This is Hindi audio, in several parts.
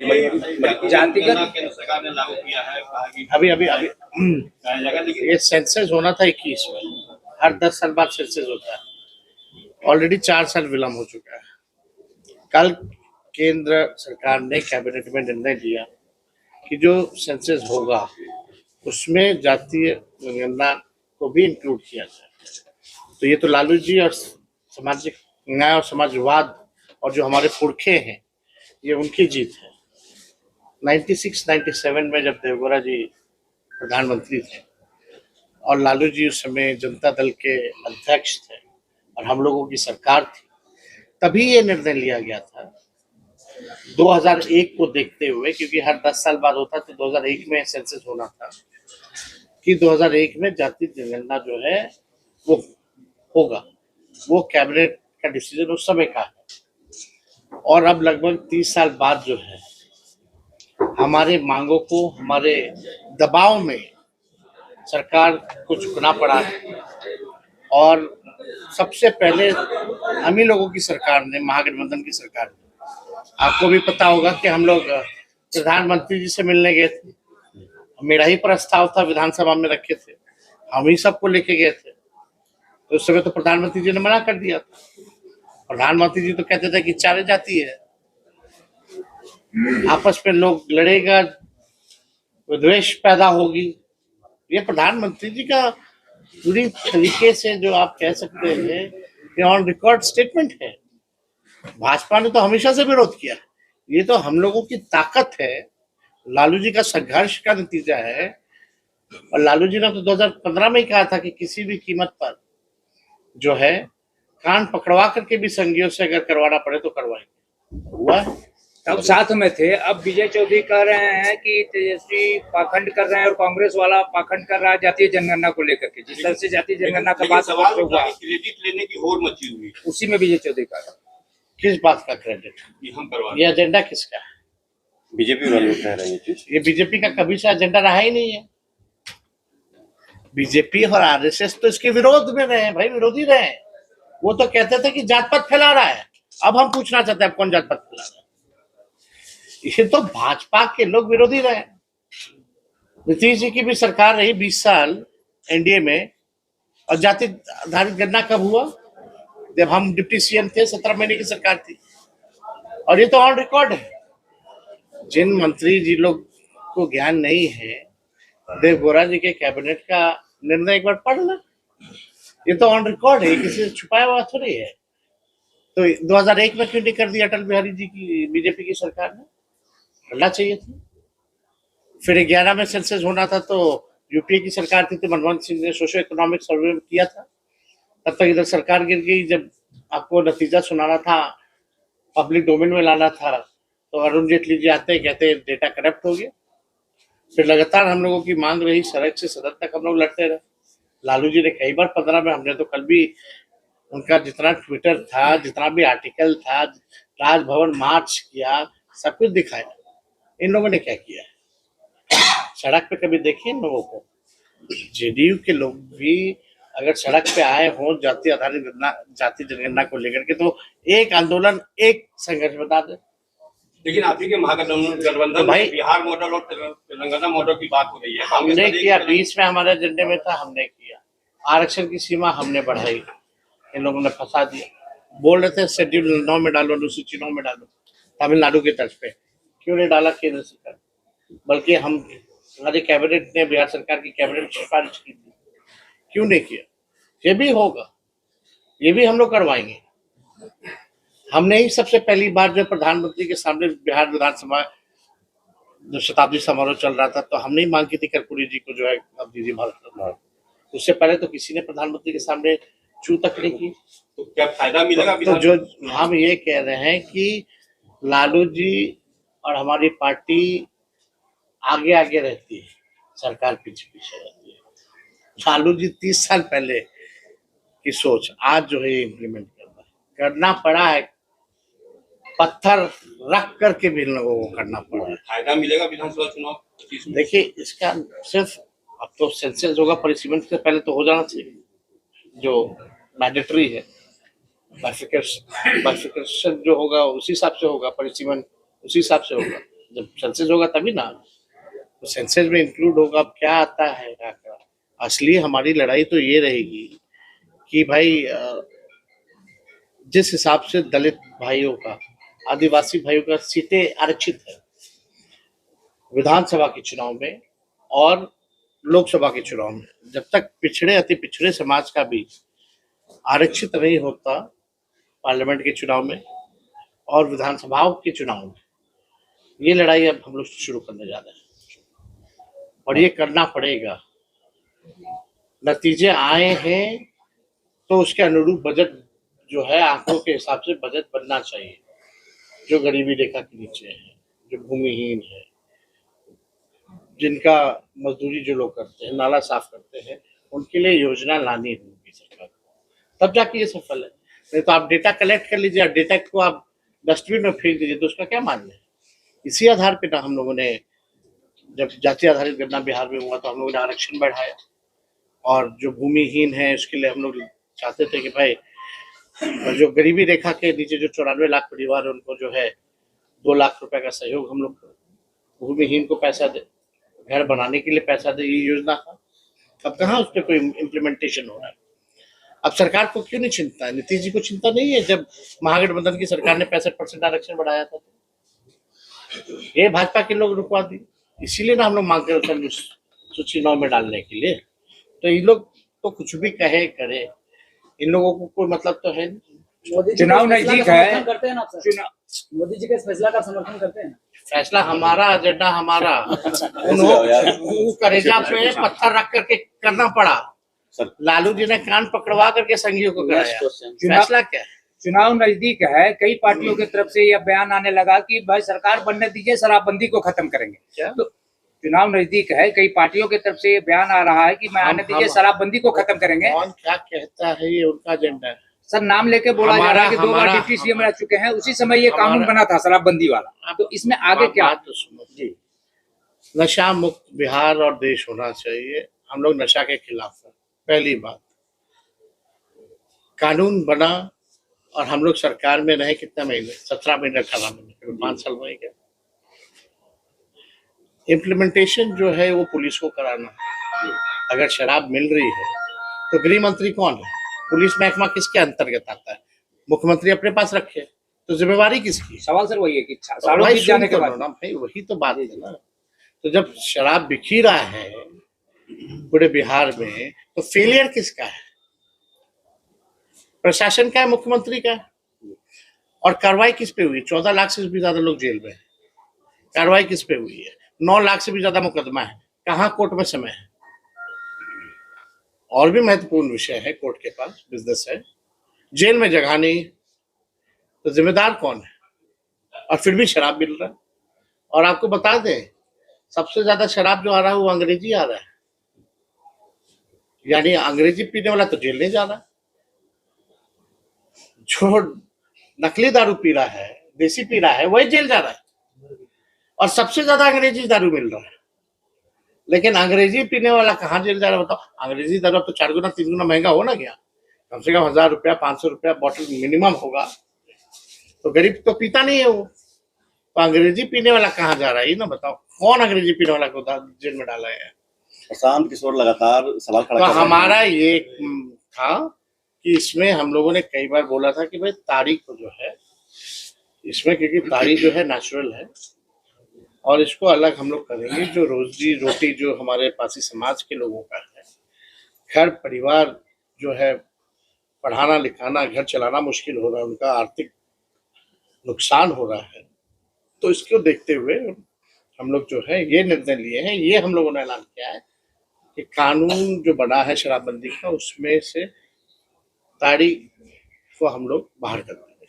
जातिगत केंद्र सरकार ने लागू किया है, कहा कि अभी अभी अभी जाएगा, लेकिन ये सेंसस होना था 21 में, हर 10 साल बाद सेंसस होता है। ऑलरेडी 4 साल विलम्ब हो चुका है। कल केंद्र सरकार ने कैबिनेट में निर्णय लिया कि जो सेंसस होगा उसमें जातीय जनगणना को भी इंक्लूड किया जाए। तो ये तो लालू जी और सामाजिक न्याय और समाजवाद और जो हमारे पुरखे हैं, ये उनकी जीत है। 96-97 में जब देवगौड़ा जी प्रधानमंत्री थे और लालू जी उस समय जनता दल के अध्यक्ष थे और हम लोगों की सरकार थी, तभी ये निर्णय लिया गया था 2001 को देखते हुए, क्योंकि हर 10 साल बाद होता, तो 2001 में सेंसस होना था कि 2001 में जाति जनगणना जो है वो होगा। वो कैबिनेट का डिसीजन उस समय का है। और अब लगभग 30 साल बाद जो है हमारे मांगों को, हमारे दबाव में सरकार को झुकना पड़ा है। और सबसे पहले हम ही लोगों की सरकार ने, महागठबंधन की सरकार ने, आपको भी पता होगा कि हम लोग प्रधानमंत्री जी से मिलने गए थे। मेरा ही प्रस्ताव था, विधानसभा में रखे थे, हम ही सबको लेके गए थे। तो उस समय तो प्रधानमंत्री जी ने मना कर दिया था। प्रधानमंत्री जी तो कहते थे कि चारे जाती है, आपस में लोग लड़ेगा, विद्वेष पैदा होगी। ये प्रधानमंत्री जी का पूरी तरीके से जो आप कह सकते हैं ये ऑन रिकॉर्ड स्टेटमेंट है। भाजपा ने तो हमेशा से विरोध किया। ये तो हम लोगों की ताकत है, लालू जी का संघर्ष का नतीजा है। और लालू जी ने तो 2015 में ही कहा था कि किसी भी कीमत पर जो है कान पकड़वा करके भी संघियों से अगर करवाना पड़े तो करवाएंगे। हुआ है। तब साथ में थे। अब विजय चौधरी कह रहे हैं कि तेजस्वी पाखंड कर रहे हैं और कांग्रेस वाला पाखंड कर रहा है जातीय जनगणना को लेकर के। जिस तरह से जातीय जनगणना का बात सवाल हुआ, क्रेडिट लेने की होड़ मची हुई, उसी में विजय चौधरी कह रहे हैं। किस बात का क्रेडिट? कि हम करवा, ये एजेंडा किसका है? बीजेपी वाले कह रहे हैं ये बीजेपी का कभी से एजेंडा रहा ही नहीं है। बीजेपी और आरएसएस तो इसके विरोध में रहे, भाई विरोधी रहे। वो तो कहते थे कि जात पात फैला रहा है। अब हम पूछना चाहते हैं अब कौन जात पात फैला रहा है? ये तो भाजपा के लोग विरोधी रहे। नीतीश जी की भी सरकार रही 20 साल एनडीए में, और जाति आधारित गणना कब हुआ? जब हम डिप्टी सीएम थे, 17 महीने की सरकार थी। और ये तो ऑन रिकॉर्ड है। जिन मंत्री जी लोग को ज्ञान नहीं है, देवगौड़ा जी के कैबिनेट का निर्णय एक बार पढ़ लें। ये तो ऑन रिकॉर्ड है, किसी से छुपाया हुआ थोड़ी है। तो 2001 में क्यों नहीं कर दिया अटल बिहारी जी की बीजेपी की सरकार ने? करना चाहिए था। फिर 11 में सेंसस होना था तो यूपीए की सरकार थी, तो मनमोहन सिंह ने सोशो इकोनॉमिक सर्वे किया था। तब तक इधर सरकार गिर गई। जब आपको नतीजा सुनाना था, पब्लिक डोमेन में लाना था, तो अरुण जेटली जी आते कहते डेटा करप्ट हो गया। फिर लगातार हम लोगों की मांग रही, सड़क से सदन तक हम लोग लड़ते रहे। लालू जी ने कई बार 15 में, हमने तो कल भी उनका जितना ट्विटर था, जितना भी आर्टिकल था, राजभवन मार्च किया, सब कुछ दिखाया। इन लोगों ने क्या किया? सड़क पे कभी देखिए इन लोगों को? जेडीयू के लोग भी अगर सड़क पे आए हों जाति आधारित जाति जनगणना को लेकर के, तो एक आंदोलन, एक संघर्ष बता दे। लेकिन आप ही के महागठबंधन तो भाई बिहार मॉडल और तेलंगाना मॉडल की बात हो रही है। हमने किया, 20 में हमारे एजेंडे में था, हमने किया। आरक्षण की सीमा हमने बढ़ाई, इन लोगों ने फंसा दिया। बोल रहे थे शेड्यूल 9 में डालो, अनुसूची 9 में डालो, तमिलनाडु की तर्ज पे। क्यों नहीं डाला केंद्र सरकार? बल्कि हमारे कैबिनेट ने, बिहार सरकार की कैबिनेट सिफारिश की थी, क्यों नहीं किया? ये भी होगा, ये भी हम लोग करवाएंगे। हमने ही सबसे पहली बार जो प्रधानमंत्री के सामने बिहार विधानसभा जो शताब्दी समारोह चल रहा था, तो हमने ही मांग की थी कर्पूरी जी को जो है अब दीजिए भारत रत्न। उससे पहले तो किसी ने प्रधानमंत्री के सामने छू तक नहीं की। तो क्या फायदा मिलेगा? तो जो हम ये कह रहे हैं कि लालू जी और हमारी पार्टी आगे आगे रहती है, सरकार पीछे पीछे रहती है। लालू जी 30 साल पहले की सोच आज जो है इम्प्लीमेंट करना पड़ा है। पत्थर रख करके भी लोगों को करना पड़ा है। फायदा मिलेगा विधानसभा चुनाव? देखिए, इसका सिर्फ अब तो सेंसस होगा, परिसीमन से पहले तो हो जाना चाहिए, जो मैंडेटरी है। बाइफिकेशन जो होगा उसी हिसाब से होगा, परिसीमन उसी हिसाब से होगा। जब सेंसस होगा तभी ना, तो सेंसस में इंक्लूड होगा। अब क्या आता है क्या क्या, असली हमारी लड़ाई तो ये रहेगी कि भाई जिस हिसाब से दलित भाइयों का, आदिवासी भाइयों का सीटें आरक्षित है विधानसभा के चुनाव में और लोकसभा के चुनाव में, जब तक पिछड़े अति पिछड़े समाज का भी आरक्षित नहीं होता पार्लियामेंट के चुनाव में और विधानसभाओं के चुनाव में, ये लड़ाई अब हम लोग शुरू करने जा रहे हैं और ये करना पड़ेगा। नतीजे आए हैं तो उसके अनुरूप बजट जो है आंकड़ों के हिसाब से बजट बनना चाहिए। जो गरीबी रेखा के नीचे है, जो भूमिहीन है, जिनका मजदूरी जो लोग करते हैं, नाला साफ करते हैं, उनके लिए योजना लानी होगी सरकार को, तब जाके ये सफल है। नहीं तो आप डेटा कलेक्ट कर लीजिए, डेटा को आप डस्टबिन में फेंक दीजिए, तो उसका क्या मान है। इसी आधार पे ना हम लोगों ने, जब जाति आधारित गणना बिहार में हुआ तो हम लोगों ने आरक्षण बढ़ाया, और जो भूमिहीन है उसके लिए हम लोग चाहते थे कि भाई जो गरीबी रेखा के नीचे जो 94 लाख परिवार है उनको जो है 2 लाख रुपए का सहयोग हम लोग भूमिहीन को पैसा दे, घर बनाने के लिए पैसा दे, ये योजना था। अब कहाँ उस पर कोई इम्प्लीमेंटेशन हो रहा है। अब सरकार को क्यों नहीं चिंता है, नीतीश जी को चिंता नहीं है। जब महागठबंधन की सरकार ने 65% आरक्षण बढ़ाया था, ये भाजपा के लोग रुकवा दी, इसीलिए ना हम लोग मांग कर सूची 9 में डालने के लिए। तो ये लोग तो कुछ भी कहे करे, इन लोगों को कोई मतलब तो है नहीं। चुनाव नजदीक है, करते हैं ना आप सर? मोदी जी के इस फैसला का समर्थन करते हैं? फैसला हमारा, एजेंडा हमारा, उन्होंने करेजा पे पत्थर रख करके करना पड़ा। लालू जी ने कान पकड़वा करके संघियों को कराया। फैसला क्या है? चुनाव नजदीक है, कई पार्टियों की तरफ से यह बयान आने लगा कि भाई सरकार बनने दीजिए, शराबबंदी को खत्म करेंगे। क्या? तो चुनाव नजदीक है, कई पार्टियों की तरफ से ये बयान आ रहा है कि मैं आने दीजिए, शराबबंदी को खत्म करेंगे। कौन क्या कहता है, ये उनका एजेंडा है। सर नाम लेके बोला जा रहा है कि 2 बार डिप्टी सीएम रह चुके हैं, उसी समय ये कानून बना था शराबबंदी वाला। तो इसमें आगे क्या? तो सुनो जी, नशा मुक्त बिहार और देश होना चाहिए। हम लोग नशा के खिलाफ हैं। पहली बात, कानून बना और हम लोग सरकार में रहे कितने महीने, 17 महीने 18 महीने, 5 साल वही गए। इम्प्लीमेंटेशन जो है वो पुलिस को कराना है। अगर शराब मिल रही है तो गृह मंत्री कौन है, पुलिस महकमा किसके अंतर्गत आता है? मुख्यमंत्री अपने पास रखे, तो जिम्मेवारी किसकी? सवाल सर वही है कि सालों बीत जाने के बाद भाई वही तो बात है ना। तो जब शराब बिखी रहा है पूरे बिहार में, तो फेलियर किसका है? प्रशासन का है, मुख्यमंत्री का है। और कार्रवाई किस पे हुई? 14 लाख से भी ज्यादा लोग जेल में है। कार्रवाई किस पे हुई है? 9 लाख से भी ज्यादा मुकदमा है। कहाँ कोर्ट में समय है? और भी महत्वपूर्ण विषय है, कोर्ट के पास बिजनेस है, जेल में जगह नहीं, तो जिम्मेदार कौन है? और फिर भी शराब मिल रहा है। और आपको बता दें, सबसे ज्यादा शराब जो आ रहा है वो अंग्रेजी आ रहा है, यानी अंग्रेजी पीने वाला तो जेल नहीं जा रहा। जो नकली दारू पी रहा है, देसी पी रहा है, वही जेल जा रहा है। और सबसे ज्यादा अंग्रेजी दारू मिल रहा है। लेकिन अंग्रेजी पीने वाला कहाँ जेल जा रहा है बताओ? अंग्रेजी दारू तो 4 गुना 3 गुना महंगा हो ना गया, कम से कम 1000 रुपया 500 रुपया बॉटल मिनिमम होगा। तो गरीब तो पीता नहीं है वो, तो अंग्रेजी पीने वाला कहाँ जा रहा है ये ना बताओ। कौन अंग्रेजी पीने वाला को जेल में डाला है? प्रशांत किशोर लगातार सवाल खड़ा तो कर रहे हैं। हमारा ये था कि इसमें हम लोगों ने कई बार बोला था कि भाई तारीख को जो है इसमें, क्योंकि तारीख जो है नेचुरल है और इसको अलग हम लोग करेंगे। जो रोजी रोटी जो हमारे पासी समाज के लोगों का है, घर परिवार जो है, पढ़ाना लिखाना घर चलाना मुश्किल हो रहा है, उनका आर्थिक नुकसान हो रहा है, तो इसको देखते हुए हम लोग जो है ये निर्णय लिए हैं। ये हम लोगों ने ऐलान किया है कि कानून जो बना है शराबबंदी का, उसमें से तारीख को हम लोग बाहर कर देंगे।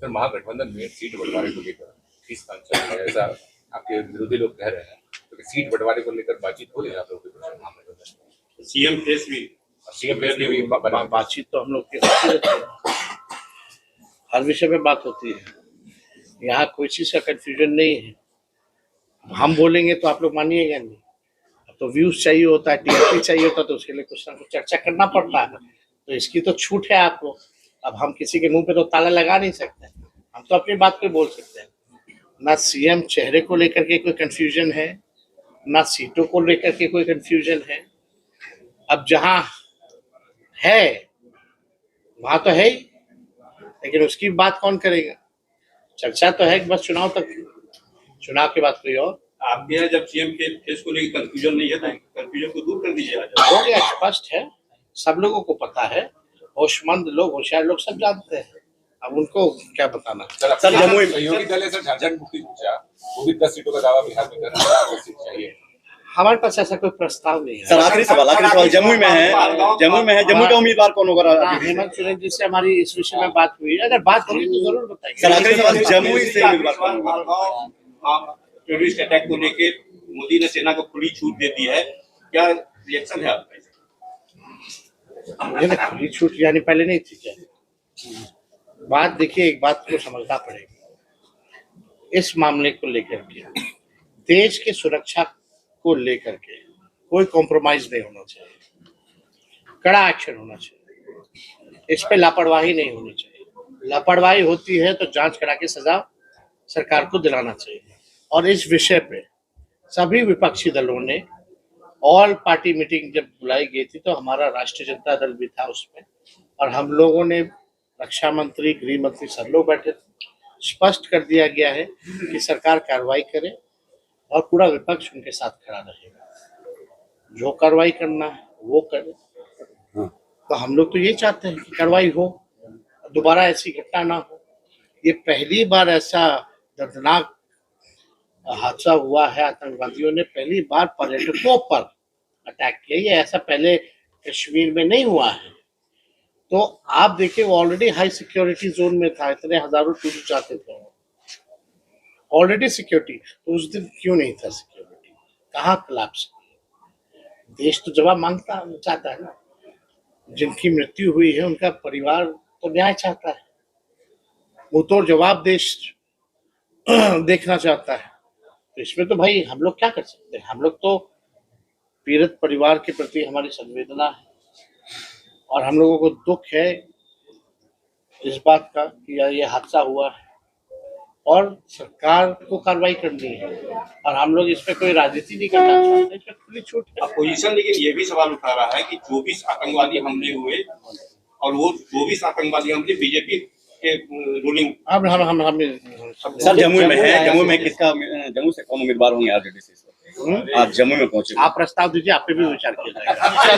सर महागठबंधन में सीट बंटवारे को लेकर किस चल रहा है, ऐसा आपके विरोधी लोग कह रहे हैं, तो सीट बंटवारे को लेकर बातचीत हो रही है आप लोगों की? सीएम फेस भी, सीएम भी बातचीत तो हम लोग की होती रहती है, हर विषय में बात होती है। यहाँ कोई चीज का कंफ्यूजन नहीं है। हम बोलेंगे तो आप लोग मानिएगा नहीं, तो व्यूज चाहिए होता है, टीआरपी चाहिए होता है, तो उसके लिए कुछ ना कुछ चर्चा करना पड़ता है। तो इसकी तो छूट है आपको। अब हम किसी के मुंह पे तो ताला लगा नहीं सकते, हम तो अपनी बात पे बोल सकते हैं। ना सीएम चेहरे को लेकर के कोई कंफ्यूजन है, ना सीटों को लेकर के कोई कंफ्यूजन है। अब जहां है वहां तो है ही, लेकिन उसकी बात कौन करेगा? चर्चा तो है कि बस चुनाव तक, चुनाव के बाद कोई और। आपके यहाँ जब सीएम के फेस को लेकर कंफ्यूजन नहीं है तो कंफ्यूजन को दूर कर दीजिए आज। हो गया, स्पष्ट है, सब लोगों को पता है, होशमंद लोग, होशियार लोग सब जानते हैं, अब उनको क्या बताना। सर, जमुई- सहयोगी दल है सर, झारखंड मुक्ति मोर्चा वो भी 10 सीटों का दावा बिहार में कर रहा है, 10 सीट चाहिए। हमारे पास ऐसा कोई प्रस्ताव नहीं है। सर आखिरी सवाल जमुई में है, जमुई का उम्मीदवार कौन होगा? हाँ, हेमंत सोरेन जी से हमारी इस विषय में बात हुई है, अगर बात होगी तो जरूर बताएंगे। सर आखिरी सवाल, जमुई से उम्मीदवार कौन होगा? टेररिस्ट अटैक को लेके मोदी ने सेना को खुली छूट दे दी है, क्या रिएक्शन है आपका? ये ना खुली छूट यानी पहले नहीं थी क्या? बात देखिए, एक बात को समझना पड़ेगा, इस मामले को लेकर के, देश की सुरक्षा को लेकर के कोई कॉम्प्रोमाइज नहीं होना चाहिए, कड़ा एक्शन होना चाहिए, इस पे लापरवाही नहीं होनी चाहिए। लापरवाही होती है तो जांच करा के सजा सरकार को दिलाना चाहिए। और इस विषय पे सभी विपक्षी दलों ने ऑल पार्टी मीटिंग जब बुलाई गई थी तो हमारा राष्ट्रीय जनता दल भी था उसमें, और हम लोगों ने, रक्षा मंत्री, गृह मंत्री, सब लोग बैठे थे, स्पष्ट कर दिया गया है कि सरकार कार्रवाई करे और पूरा विपक्ष उनके साथ खड़ा रहेगा, जो कार्रवाई करना है वो करे। तो हम लोग तो ये चाहते हैं कि कार्रवाई हो, दोबारा ऐसी घटना ना हो। ये पहली बार ऐसा दर्दनाक हादसा हुआ है, आतंकवादियों ने पहली बार पर्यटकों पर अटैक किया, ये ऐसा पहले कश्मीर में नहीं हुआ है। तो आप देखिए, वो ऑलरेडी हाई सिक्योरिटी जोन में था, इतने हजारों टूरिस्ट जाते थे, ऑलरेडी सिक्योरिटी, तो उस दिन क्यों नहीं था सिक्योरिटी? कहाँ कोलैप्स? देश तो जवाब मांगता चाहता है ना, जिनकी मृत्यु हुई है उनका परिवार तो न्याय चाहता है, वो तो जवाब देश देखना चाहता है। तो इसमें तो भाई हम लोग क्या कर सकते हैं? हम लोग तो, पीड़ित परिवार के प्रति हमारी संवेदना है और हम लोगों को दुख है इस बात का कि ये हादसा हुआ है और सरकार को कार्रवाई करनी है, और हम लोग इस पे कोई राजनीति नहीं करना चाहते, इसमें खुली छूट है। अपोजिशन लेकिन ये भी सवाल उठा रहा है कि 24 आतंकवादी हमले हुए और वो 24 आतंकवादी हमले बीजेपी के रूलिंग। हम सर जमुई में है, जमुई में किसका, जमुई से कौन उम्मीदवार होंगे आरजेडी से? आप जमुई में पहुंचे, आप प्रस्ताव दीजिए, आप पे भी विचार किया जाएगा।